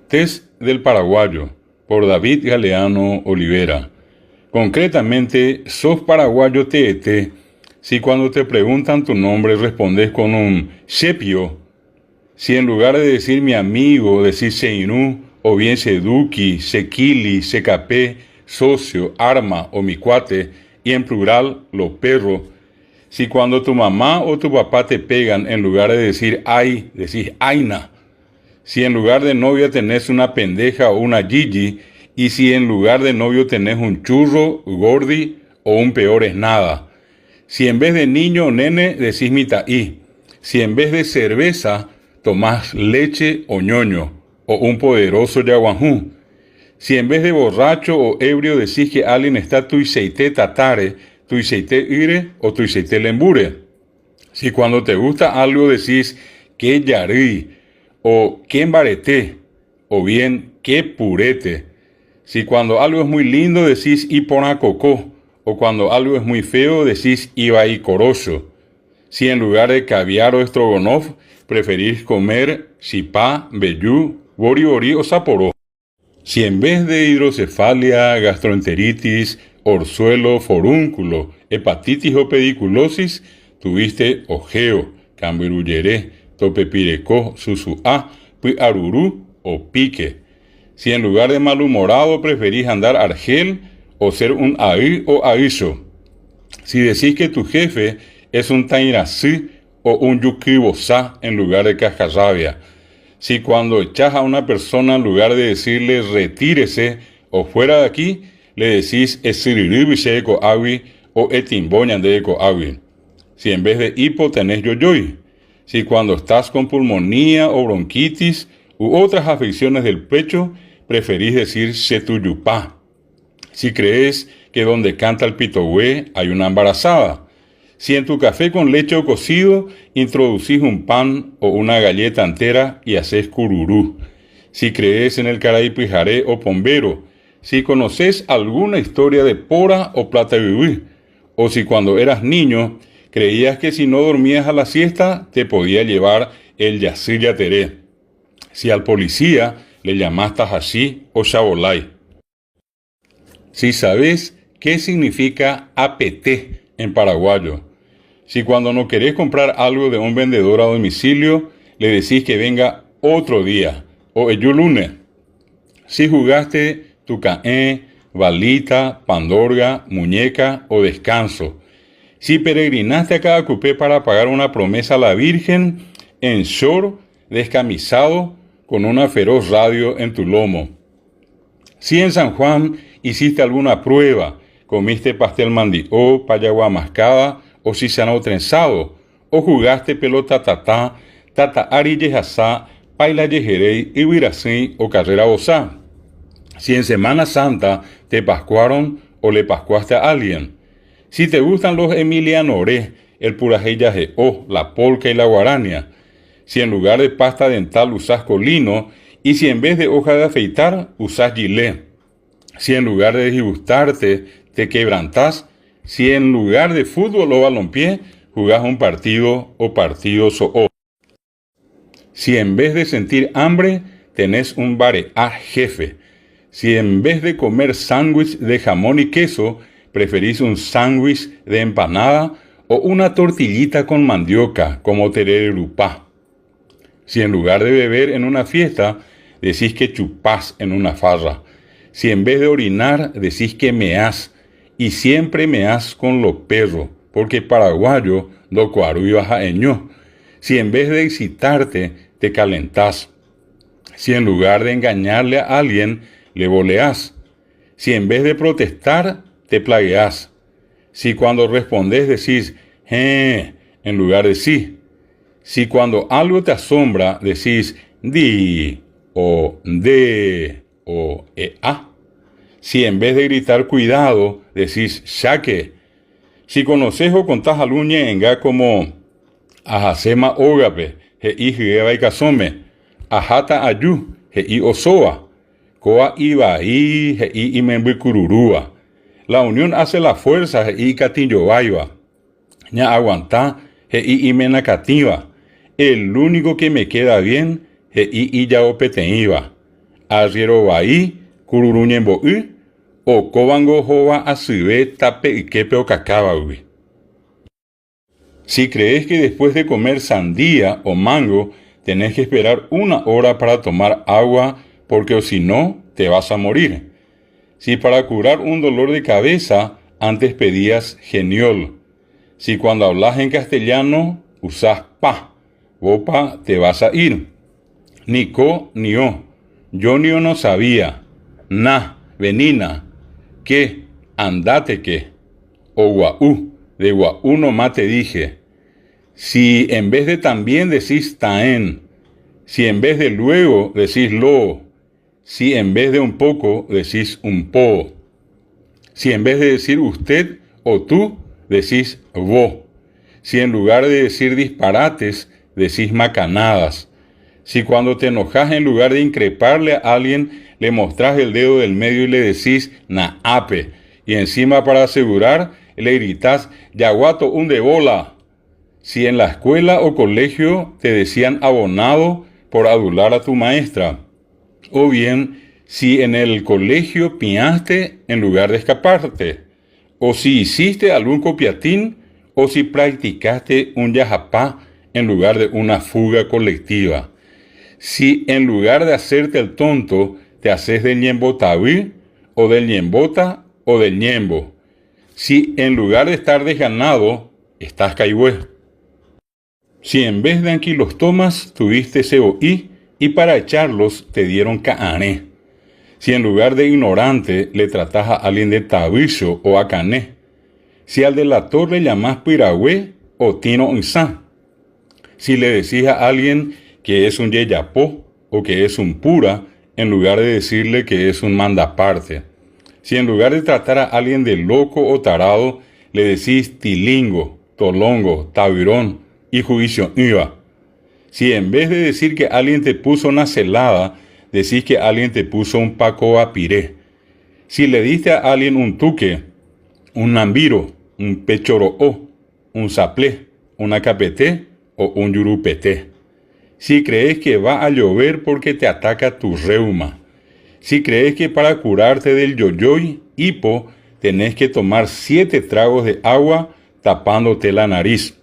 Test del paraguayo, por David Galeano Olivera. Concretamente, sos paraguayo TET si cuando te preguntan tu nombre respondes con un sepio, si en lugar de decir mi amigo decís Seinú, o bien Seduki, Sequili, Secapé, socio, arma o mi cuate, y en plural, los perros. Si cuando tu mamá o tu papá te pegan, en lugar de decir ay, decís aina. Si en lugar de novia tenés una pendeja o una Gigi, y si en lugar de novio tenés un churro, gordi o un peor es nada. Si en vez de niño o nene decís mitaí. Si en vez de cerveza tomás leche o ñoño o un poderoso yaguanjú. Si en vez de borracho o ebrio decís que alguien está tuiseite tatare, tuiseite ire o tuiseite lembure. Si cuando te gusta algo decís que yarí o que embarete o bien que purete. Si cuando algo es muy lindo decís iponacocó, o cuando algo es muy feo decís ibaicoroso. Si en lugar de caviar o estrogonoff preferís comer chipá, vellú, bori o saporó. Si en vez de hidrocefalia, gastroenteritis, orzuelo, forúnculo, hepatitis o pediculosis, tuviste ojeo, cambirulleré, topepirecó, susuá, puiarurú o pique. Si en lugar de malhumorado preferís andar argel o ser un ahí o ahizo. Si decís que tu jefe es un tairasí o un yuquibosá en lugar de cascarrabia. Si cuando echás a una persona en lugar de decirle retírese o fuera de aquí, le decís esiriribiche coawi o etimboñan de coawi. Si en vez de hipo tenés yoyoy. Si cuando estás con pulmonía o bronquitis u otras afecciones del pecho, preferís decir setuyupá. Si crees que donde canta el pitogüé hay una embarazada. Si en tu café con leche o cocido introducís un pan o una galleta entera y haces cururú. Si crees en el caraipijaré o pombero. Si conoces alguna historia de pora o plata vivir. O si cuando eras niño creías que si no dormías a la siesta te podía llevar el yacir yateré. Si al policía le llamaste así o chabolay. Si sabes qué significa APT en paraguayo. Si cuando no querés comprar algo de un vendedor a domicilio, le decís que venga otro día o el lunes. Si jugaste tu caé, balita, pandorga, muñeca o descanso. Si peregrinaste a cada cupé para pagar una promesa a la Virgen en short, descamisado, con una feroz radio en tu lomo. Si en San Juan hiciste alguna prueba, comiste pastel mandió, payagua mascada o sisano trenzado, o jugaste pelota tata ari yejasá, paila yejerey, ibirasí o carrera bozá. Si en Semana Santa te pascuaron o le pascuaste a alguien. Si te gustan los emilianoré, el purajey o la polca y la guarania. Si en lugar de pasta dental usás colino y si en vez de hoja de afeitar usás gilet. Si en lugar de disgustarte te quebrantás. Si en lugar de fútbol o balompié jugás un partido o partidos o. Si en vez de sentir hambre tenés un bareá jefe. Si en vez de comer sándwich de jamón y queso preferís un sándwich de empanada o una tortillita con mandioca como tererupá. Si en lugar de beber en una fiesta, decís que chupás en una farra. Si en vez de orinar, decís que meás. Y siempre meás con los perros, porque paraguayo do cuaru y bajaeño. Si en vez de excitarte, te calentás. Si en lugar de engañarle a alguien, le boleás. Si en vez de protestar, te plagueás. Si cuando respondés decís, en lugar de sí. Si cuando algo te asombra decís di o de o ea. Si en vez de gritar cuidado decís shaque. Si conoces o contás al uñenga como ajasema ógape, hei jigeba y casome, ajata ayú, hei osoa, coa ibaí, hei imembuicururúa. La unión hace la fuerza, hei catinyoaiba. Ña aguantá, hei imenacativa. El único que me queda bien, hei iyaopeteiba. arrierobaí, cururuñembo'y, o cóbango jova asyve tape ikepe o cacábagui. Si crees que después de comer sandía o mango, tenés que esperar 1 hora para tomar agua, porque o si no, te vas a morir. Si para curar un dolor de cabeza, antes pedías geniol. Si cuando hablas en castellano, usás pa, bopa, te vas a ir. Ni co, ni o. Yo ni o no sabía. Na, venina. Que, andate que. O guaú, de guaú nomás te dije. Si en vez de también decís taen. Si en vez de luego decís lo. Si en vez de un poco decís un po. Si en vez de decir usted o tú decís vos. Si en lugar de decir disparates decís macanadas. Si cuando te enojas en lugar de increparle a alguien le mostrás el dedo del medio y le decís naape. Y encima para asegurar le gritás yaguato un de bola. Si en la escuela o colegio te decían abonado por adular a tu maestra. O bien, si en el colegio piaste en lugar de escaparte. O si hiciste algún copiatín, o si practicaste un yajapá en lugar de una fuga colectiva. Si en lugar de hacerte el tonto, te haces del ñembotaví, o del ñembota, o del ñembo. Si en lugar de estar desganado, estás caigüe. Si en vez de anquilostomas tuviste COI y para echarlos te dieron caané. Si en lugar de ignorante le tratás a alguien de tabicho o acané. Si al delator le llamás piragüe o tino insá. Si le decís a alguien que es un yeyapó o que es un pura, en lugar de decirle que es un mandaparte. Si en lugar de tratar a alguien de loco o tarado, le decís tilingo, tolongo, tabirón y juicio iba. Si en vez de decir que alguien te puso una celada, decís que alguien te puso un paco a piré. Si le diste a alguien un tuque, un nambiro, un pechoroó, un saplé, una capeté o un yurupeté. Si crees que va a llover porque te ataca tu reuma. Si crees que para curarte del yoyoy, hipo, tenés que tomar 7 tragos de agua tapándote la nariz.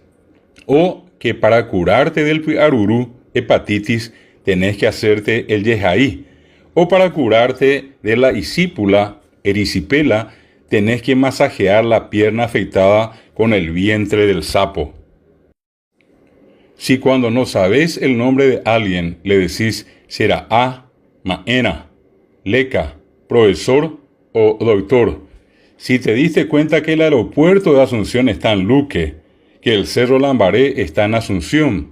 O que para curarte del piarurú, hepatitis, tenés que hacerte el yejaí. O para curarte de la isípula, erisipela, tenés que masajear la pierna afectada con el vientre del sapo. Si cuando no sabes el nombre de alguien le decís será a, maena, leca, profesor o doctor. Si te diste cuenta que el aeropuerto de Asunción está en Luque, que el Cerro Lambaré está en Asunción,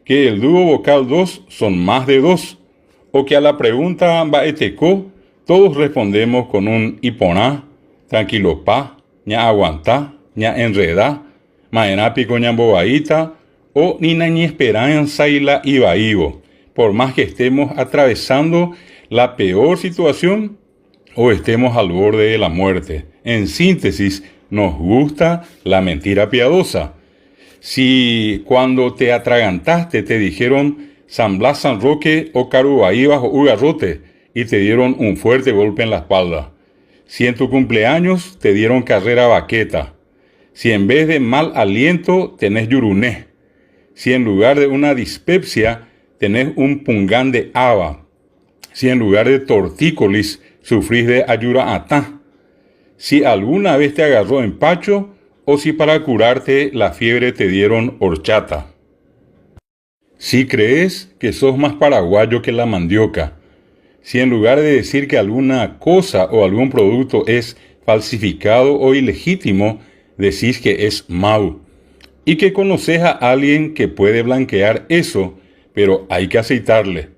que el dúo vocal 2 son más de 2, o que a la pregunta baeteco todos respondemos con un iponá, tranquilo pa, ña aguantá, ña enredá, maena pico ñambobaíta, o ni na ñi esperanza y la ibaibo, por más que estemos atravesando la peor situación o estemos al borde de la muerte. En síntesis, nos gusta la mentira piadosa. Si cuando te atragantaste te dijeron San Blas, San Roque o Carubaíbas o Ugarrote y te dieron un fuerte golpe en la espalda. Si en tu cumpleaños te dieron carrera baqueta. Si en vez de mal aliento tenés yuruné. Si en lugar de una dispepsia tenés un pungán de haba. Si en lugar de tortícolis sufrís de ayuraatá. Si alguna vez te agarró empacho o si para curarte la fiebre te dieron horchata. Si crees que sos más paraguayo que la mandioca. Si en lugar de decir que alguna cosa o algún producto es falsificado o ilegítimo, decís que es mau. Y que conoces a alguien que puede blanquear eso, pero hay que aceitarle.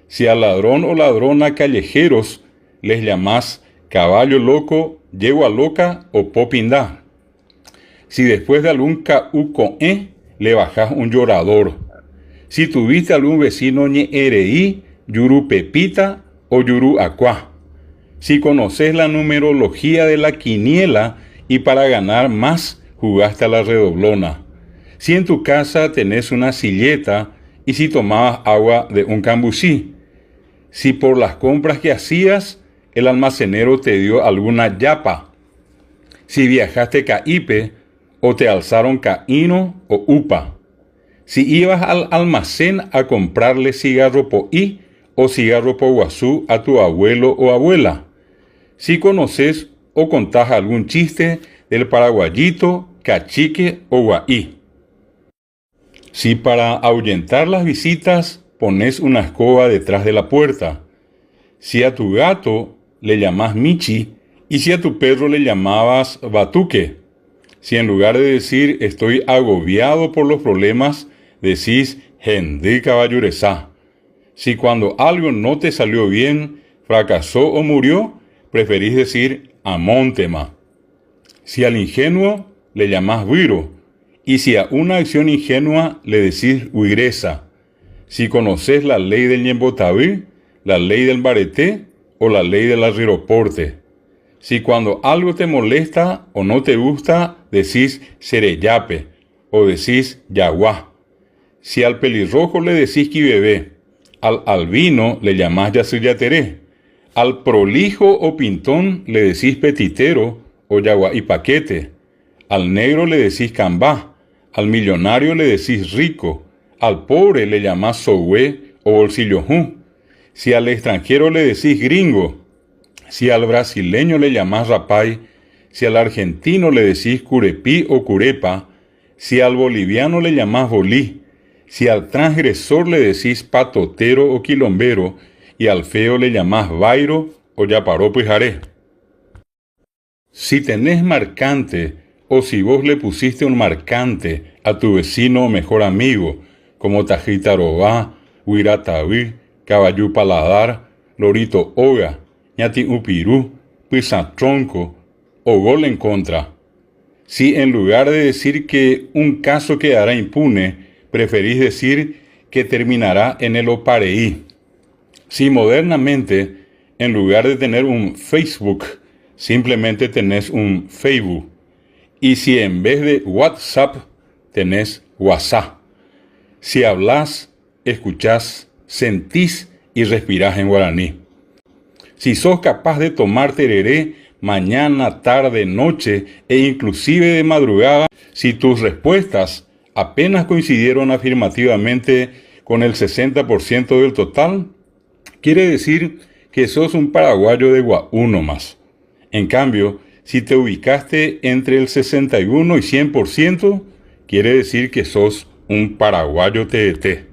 Si al ladrón o ladrona callejeros les llamás caballo loco, yegua loca o popindá. Si después de algún caucoe le bajás un llorador. Si tuviste algún vecino ñereí, yuru pepita o yuru acuá. Si conoces la numerología de la quiniela y para ganar más jugaste a la redoblona. Si en tu casa tenés una silleta y si tomabas agua de un cambucí. si por las compras que hacías el almacenero te dio alguna yapa, si viajaste caipe o te alzaron caíno o upa, si ibas al almacén a comprarle cigarro poí o cigarro po guazú a tu abuelo o abuela, si conoces o contás algún chiste del paraguayito, cachique o guaí. Si para ahuyentar las visitas pones una escoba detrás de la puerta, si a tu gato le llamás Michi y si a tu perro le llamabas Batuque, si en lugar de decir estoy agobiado por los problemas, decís Hendí Caballurezá, si cuando algo no te salió bien, fracasó o murió, preferís decir Amóntema. Si al ingenuo le llamás Huiro, y si a una acción ingenua le decís huireza, si conoces la ley del Ñembotaví, la ley del Bareté o la ley del arriroporte, si cuando algo te molesta o no te gusta decís sereyape o decís yaguá, si al pelirrojo le decís quibebé, al albino le llamás yasuyateré, al prolijo o pintón le decís petitero o yaguá y paquete, al negro le decís cambá, al millonario le decís rico, al pobre le llamás sohue o bolsillojú, si al extranjero le decís gringo, si al brasileño le llamás rapay, si al argentino le decís curepí o curepa, si al boliviano le llamás bolí, si al transgresor le decís patotero o quilombero, y al feo le llamás vairo o yaparó pujaré. Si tenés marcante, o si vos le pusiste un marcante a tu vecino o mejor amigo, como Tajitarobá, Huirataví, Caballú Paladar, Lorito Oga, Ñati Upirú, Pisatronco o Gol en contra. Si en lugar de decir que un caso quedará impune, preferís decir que terminará en el opareí. Si modernamente, en lugar de tener un Facebook, simplemente tenés un Facebook. Y si en vez de WhatsApp, tenés WhatsApp. Si hablas, escuchás, sentís y respirás en guaraní. Si sos capaz de tomar tereré mañana, tarde, noche e inclusive de madrugada, si tus respuestas apenas coincidieron afirmativamente con el 60% del total, quiere decir que sos un paraguayo de Guaú más. En cambio, si te ubicaste entre el 61 y 100%, quiere decir que sos un paraguayo TET.